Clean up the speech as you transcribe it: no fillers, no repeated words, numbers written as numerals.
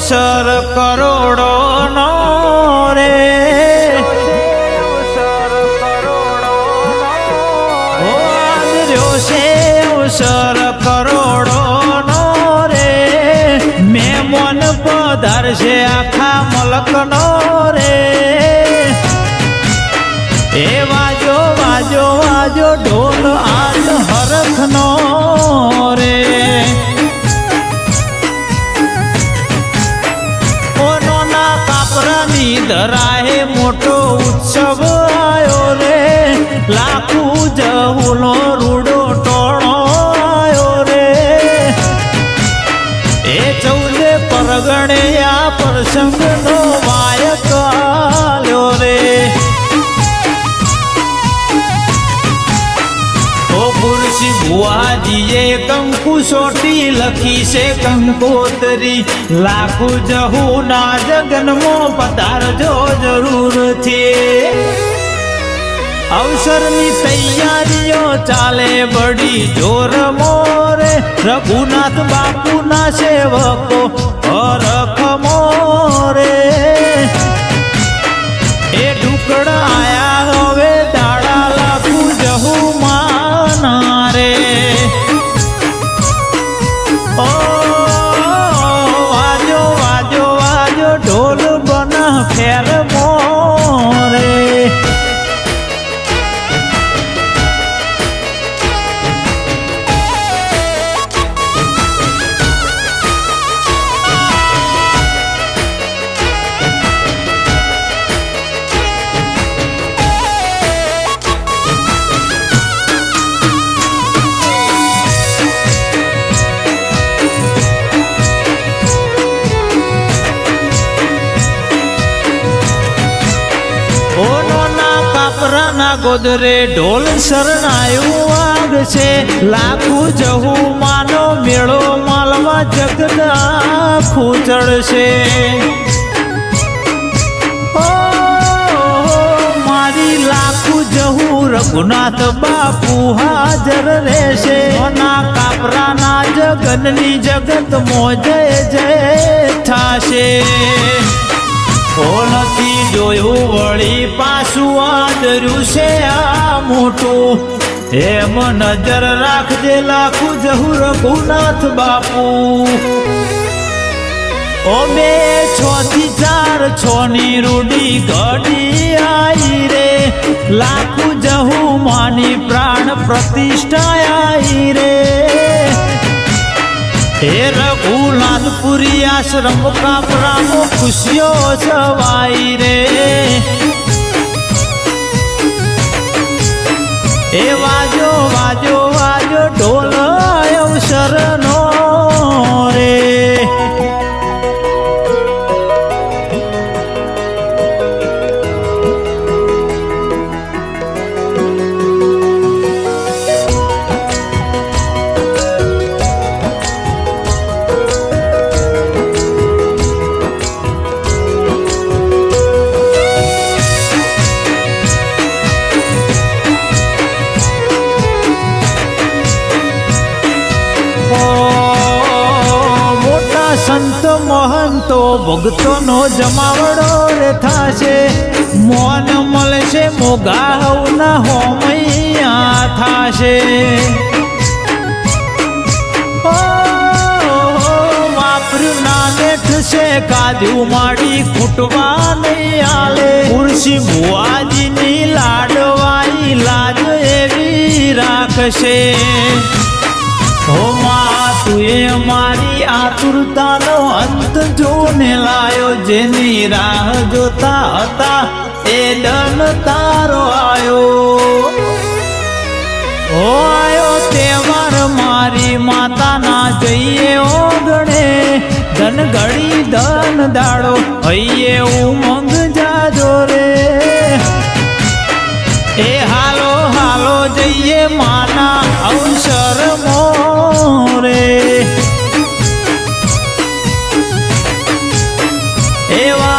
અવસર કરોડો નો રે અવસર કરોડો નો રે મહેમાન પધારશે આખા મલક નો રે એ વાજો વાજો વાજો ઢોલ આજ હરખ નો રે ઓનોના કાપરાની ધરાએ મોટો ઉત્સવ આયો રે લાખું જહુલો રૂડો ટોળો આયો રે એ 14 પરગણે આ પ્રસંગનો વાયક આલ્યો રે ભુવાજીએ કંકુ સોટી લખી છે કંકોતરી લાખો જહુ ના જગનમાં પધારજો જરૂરથી અવસરની તૈયારીઓ ચાલે બડી જોર મોરે રઘુનાથ બાપુ ના સેવકો હરખ મોરે એ ઢુકડા આયા હવે દાડા લાખું જહુ રે ઓ વાજો વાજો વાજો ઢોલ બના ફેર મોરે ગોદરે ઢોલ શરણાયું વાગ છે લાખું જહુ માનો મેળો માલવા જગત આખું ચડશે મારી લાખું જહુ રઘુનાથ બાપુ હાજર રહેશે ના કાપરાના જગનની જગત મોજે જય થાશે નથી જોયું વળી પાછું આદર્યું છે આ મોટું એમ નજર રાખજે લાખું જહુ રઘુનાથ બાપુ ઓ 2 6 થી 4 6 ની રૂડી ઘડી આઈ રે લાખું જહુ માની પ્રાણ પ્રતિષ્ઠા આઈ રે હે રઘુનાથપુરી આશ્રમ કાપરાનો ખુશીઓ છવાઈ રે એ વાજો વાજો વાજો ઢોલ અવસર નો રે સંત મહંતો ભક્તોનો જમાવડો રે થાશે મોન મળશે મોગાવના હોમૈયા થાશે વાપર્યું ના બેઠશે કાધ્યું માડી ખૂટવા નહીં આલે ખુરશી ભુવાજીની લાડવાઈ લાજ એવી રાખશે હો માં તુએ મારી આતુરતાનો અંત જોને લાયો જેની રાહ જોતા હતા એ દન તારો આયો ઓ આયો તહેવાર મારી માતાના જઈએ ઓગણે ધન ઘડી ધન દાડો હૈયે ઉમંગ જાજો રે એ હાલો હાલો જઈએ માના અવસર મોરે એવા